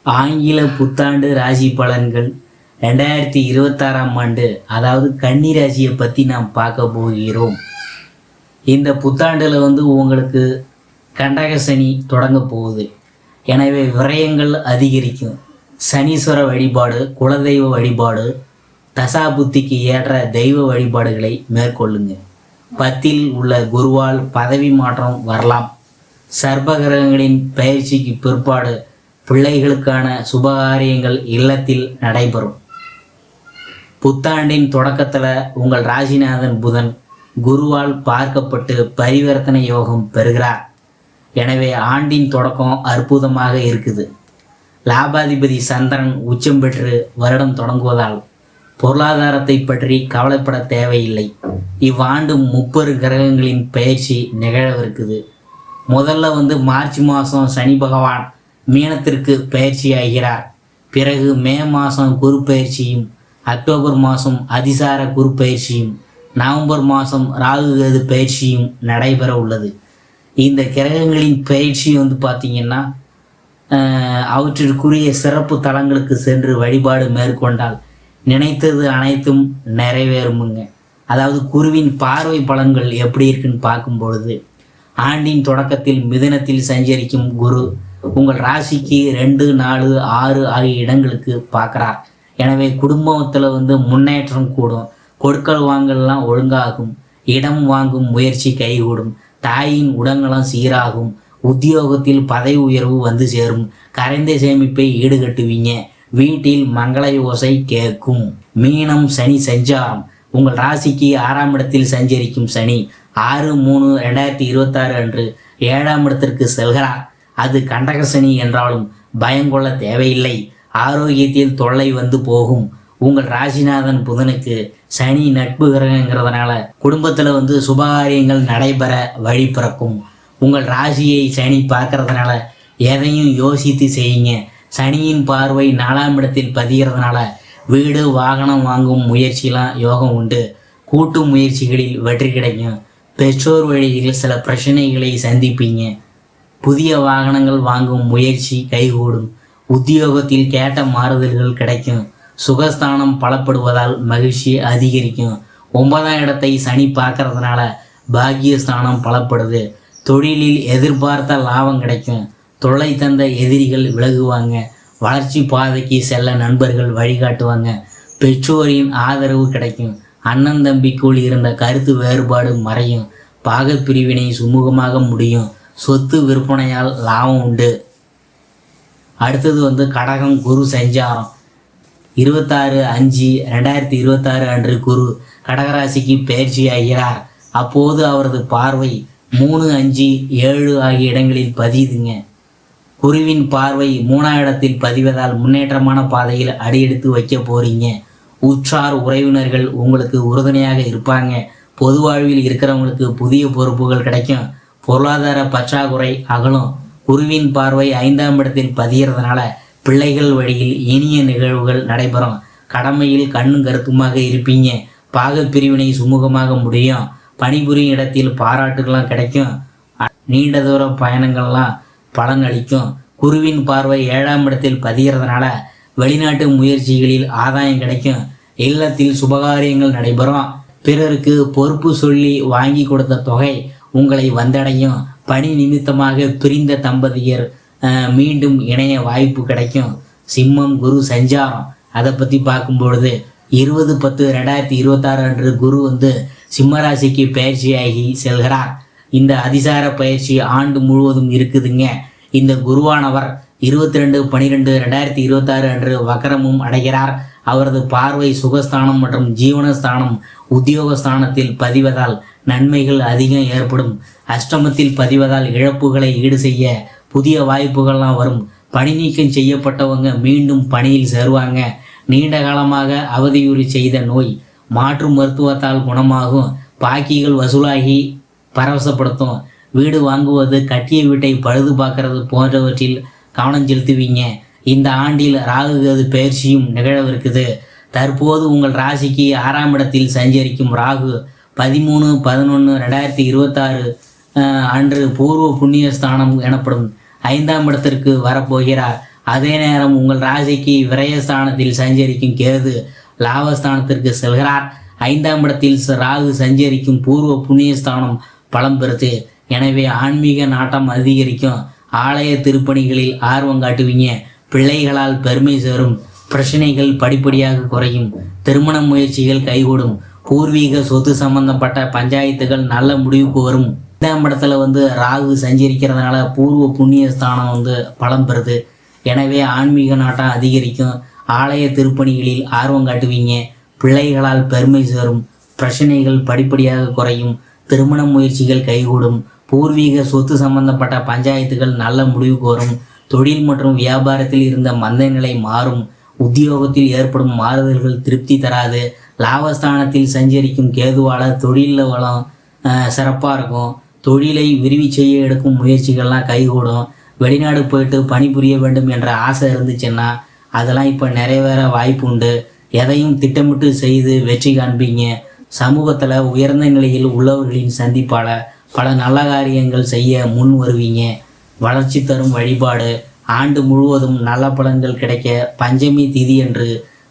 ஆங்கில புத்தாண்டு ராசி பலன்கள் 2026ஆம் ஆண்டு, அதாவது கன்னி ராசியை பற்றி நாம் பார்க்க போகிறோம். இந்த புத்தாண்டில் உங்களுக்கு கண்டக சனி தொடங்க போகுது. எனவே விரயங்கள் அதிகரிக்கும். சனீஸ்வர வழிபாடு, குலதெய்வ வழிபாடு, தசாபுத்திக்கு ஏற்ற தெய்வ வழிபாடுகளை மேற்கொள்ளுங்க. 10ல் உள்ள குருவால் பதவி மாற்றம் வரலாம். சர்ப்பகிரகங்களின் பயிற்சிக்கு பிற்பாடு பிள்ளைகளுக்கான சுபகாரியங்கள் இல்லத்தில் நடைபெறும். புத்தாண்டின் தொடக்கத்தில் உங்கள் ராசிநாதன் புதன் குருவால் பார்க்கப்பட்டு பரிவர்த்தனை யோகம் பெறுகிறார். எனவே ஆண்டின் தொடக்கம் அற்புதமாக இருக்குது. லாபாதிபதி சந்திரன் உச்சம் பெற்று வருடம் தொடங்குவதால் பொருளாதாரத்தை பற்றி கவலைப்பட தேவையில்லை. இவ்வாண்டு 30 கிரகங்களின் பயிற்சி நிகழவிருக்குது. முதல்ல மார்ச் மாதம் சனி பகவான் மீனத்திற்கு பயிற்சி ஆகிறார். பிறகு மே மாதம் குரு பயிற்சியும், அக்டோபர் மாதம் அதிசார குரு பயிற்சியும், நவம்பர் மாதம் ராகு கேது பயிற்சியும் நடைபெற உள்ளது. இந்த கிரகங்களின் பயிற்சி பார்த்திங்கன்னா அவற்றிற்குரிய சிறப்பு தலங்களுக்கு சென்று வழிபாடு மேற்கொண்டால் நினைத்தது அனைத்தும் நிறைவேறுமுங்க. அதாவது குருவின் பார்வை பலன்கள் எப்படி இருக்குன்னு பார்க்கும் பொழுது, ஆண்டின் தொடக்கத்தில் மிதுனத்தில் சஞ்சரிக்கும் குரு உங்கள் ராசிக்கு 2, 4, 6 ஆகிய இடங்களுக்கு பார்க்குறார். எனவே குடும்பத்தில் முன்னேற்றம் கூடும். கொடுக்கல் வாங்கல்லாம் ஒழுங்காகும். இடம் வாங்கும் முயற்சி கைகூடும். தாயின் உடல்நலம் சீராகும். உத்தியோகத்தில் பதவி உயர்வு வந்து சேரும். கரைந்த சேமிப்பை ஈடுகட்டுவீங்க. வீட்டில் மங்கள யோசை கேட்கும். மீனம் சனி சஞ்சாரம். உங்கள் ராசிக்கு 6ஆம் இடத்தில் சஞ்சரிக்கும் சனி 6/3/2026 அன்று 7ஆம் இடத்திற்கு செல்கிறார். அது கண்டக சனி என்றாலும் பயங்கொள்ள தேவையில்லை. ஆரோக்கியத்தில் தொல்லை வந்து போகும். உங்கள் ராசிநாதன் புதனுக்கு சனி நட்பு கிரகங்கிறதுனால குடும்பத்தில் சுபகாரியங்கள் நடைபெற வழி பிறக்கும். உங்கள் ராசியை சனி பார்க்கறதுனால எதையும் யோசித்து செய்யுங்க. சனியின் பார்வை 4ஆம் இடத்தில் பதிகிறதுனால வீடு வாகனம் வாங்கும் முயற்சிலாம் யோகம் உண்டு. கூட்டு முயற்சிகளில் வெற்றி கிடைக்கும். பெற்றோர் வழியில் சில பிரச்சனைகளை சந்திப்பீங்க. புதிய வாகனங்கள் வாங்கும் முயற்சி கைகூடும். உத்தியோகத்தில் கேட்ட மாறுதல்கள் கிடைக்கும். சுகஸ்தானம் பலப்படுவதால் மகிழ்ச்சி அதிகரிக்கும். 9ஆம் இடத்தை சனி பார்க்கறதுனால பாக்கியஸ்தானம் பலப்படுது. தொழிலில் எதிர்பார்த்த லாபம் கிடைக்கும். தொல்லை தந்த எதிரிகள் விலகுவாங்க. வளர்ச்சி பாதைக்கு செல்ல நண்பர்கள் வழிகாட்டுவாங்க. பெற்றோரின் ஆதரவு கிடைக்கும். அண்ணன் தம்பிக்குள் இருந்த கருத்து வேறுபாடு மறையும். பாகப்பிரிவினை சுமூகமாக முடியும். சொத்து விற்பனையால் லாபம் உண்டு. அடுத்தது கடகம் குரு சஞ்சாரம் 26/5/2026 அன்று குரு கடகராசிக்கு பயிற்சி ஆகிறார். அப்போது அவரது பார்வை 3, 5, 7 ஆகிய இடங்களில் பதியுதுங்க. குருவின் பார்வை 3ஆம் இடத்தில் பதிவதால் முன்னேற்றமான பாதையில் அடியெடுத்து வைக்க போறீங்க. உற்றார் உறவினர்கள் உங்களுக்கு உறுதுணையாக இருப்பாங்க. பொது வாழ்வில் இருக்கிறவங்களுக்கு புதிய பொறுப்புகள் கிடைக்கும். பொருளாதார பற்றாக்குறை அகலும். குருவின் பார்வை 5ஆம் இடத்தில் பதிகிறதுனால பிள்ளைகள் வழியில் இனிய நிகழ்வுகள் நடைபெறும். கடமையில் கண்ணும் கருத்துமாக இருப்பீங்க. பாகப்பிரிவினை சுமூகமாக முடியும். பணிபுரியும் இடத்தில் பாராட்டுகள்லாம் கிடைக்கும். நீண்ட தூர பயணங்கள்லாம் பலன் அளிக்கும். குருவின் பார்வை 7ஆம் இடத்தில் பதிகிறதுனால வெளிநாட்டு முயற்சிகளில் ஆதாயம் கிடைக்கும். இல்லத்தில் சுபகாரியங்கள் நடைபெறும். பிறருக்கு பொறுப்பு சொல்லி வாங்கி கொடுத்த தொகை உங்களை வந்தடையும். பணி நிமித்தமாக பிரிந்த தம்பதியர் மீண்டும் இணைய வாய்ப்பு கிடைக்கும். சிம்மம் குரு சஞ்சாரம் அதை பற்றி பார்க்கும்பொழுது 20/10/2026 அன்று குரு சிம்மராசிக்கு பயிற்சியாகி செல்கிறார். இந்த அதிசார பயிற்சி ஆண்டு முழுவதும் இருக்குதுங்க. இந்த குருவானவர் 22/12/2026 அன்று வக்கரமும் அடைகிறார். அவரது பார்வை சுகஸ்தானம் மற்றும் ஜீவனஸ்தானம் உத்தியோகஸ்தானத்தில் பதிவதால் நன்மைகள் அதிகம் ஏற்படும். அஷ்டமத்தில் பதிவதால் இழப்புகளை ஈடு செய்ய புதிய வாய்ப்புகள்லாம் வரும். பணி நீக்கம் செய்யப்பட்டவங்க மீண்டும் பணியில் சேருவாங்க. நீண்ட காலமாக அவதியுறி செய்த நோய் மாற்று மருத்துவத்தால் குணமாகும். பாக்கிகள் வசூலாகி பரவசப்படுத்தும். வீடு வாங்குவது, கட்டிய வீட்டை பழுது பார்க்கறது போன்றவற்றில் கவனம் செலுத்துவீங்க. இந்த ஆண்டில் ராகு கேது பயிற்சியும் நிகழவிருக்குது. தற்போது உங்கள் ராசிக்கு 6ஆம் இடத்தில் சஞ்சரிக்கும் ராகு 13/11/2026 அன்று பூர்வ புண்ணிய ஸ்தானம் எனப்படும் 5ஆம் இடத்திற்கு வரப்போகிறார். அதே நேரம் உங்கள் ராசிக்கு விரயஸ்தானத்தில் சஞ்சரிக்கும் கேது லாபஸ்தானத்திற்கு செல்கிறார். 5ஆம் இடத்தில் ராகு சஞ்சரிக்கும் பூர்வ புண்ணியஸ்தானம் பலம் பெறுது. எனவே ஆன்மீக நாட்டம் அதிகரிக்கும். ஆலய திருப்பணிகளில் ஆர்வம் காட்டுவீங்க. பிள்ளைகளால் பெருமை சேரும். பிரச்சனைகள் படிப்படியாக குறையும். திருமண முயற்சிகள் கைகூடும். பூர்வீக சொத்து சம்பந்தப்பட்ட பஞ்சாயத்துகள் நல்ல முடிவுக்கு வரும். 5ஆம் இடத்துல ராகு சஞ்சரிக்கிறதுனால பூர்வ புண்ணிய ஸ்தானம் பலம் பெறுது. எனவே ஆன்மீக நாட்டம் அதிகரிக்கும். ஆலய திருப்பணிகளில் ஆர்வம் காட்டுவீங்க. பிள்ளைகளால் பெருமை சேரும். பிரச்சனைகள் படிப்படியாக குறையும். திருமண முயற்சிகள் கைகூடும். பூர்வீக சொத்து சம்பந்தப்பட்ட பஞ்சாயத்துகள் நல்ல முடிவுக்கு வரும். தொழில் மற்றும் வியாபாரத்தில் இருந்த மந்த நிலை மாறும். உத்தியோகத்தில் ஏற்படும் மாறுதல்கள் திருப்தி தராது. லாபஸ்தானத்தில் சஞ்சரிக்கும் கேதுவால் தொழிலில் வளம் சிறப்பாக இருக்கும். தொழிலை விரிவி செய்ய எடுக்கும் முயற்சிகள்லாம் கைகூடும். வெளிநாடு போயிட்டு பணிபுரிய வேண்டும் என்ற ஆசை இருந்துச்சுன்னா அதெல்லாம் இப்போ நிறைவேற வாய்ப்பு உண்டு. எதையும் திட்டமிட்டு செய்து வெற்றி காண்பீங்க. சமூகத்தில் உயர்ந்த நிலையில் உள்ளவர்களின் சந்திப்பால் பல நல்ல காரியங்கள் செய்ய முன் வருவீங்க. வளர்ச்சி தரும் வழிபாடு. ஆண்டு முழுவதும் நல்ல பலன்கள் கிடைக்க பஞ்சமி திதி என்று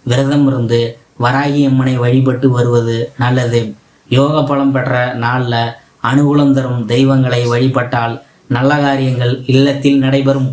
விரதம் இருந்து வராகி அம்மனை வழிபட்டு வருவது நல்லது. யோக பலம் பெற்ற நாளில் அனுகூலம் தரும் தெய்வங்களை வழிபட்டால் நல்ல காரியங்கள் இல்லத்தில் நடைபெறும்.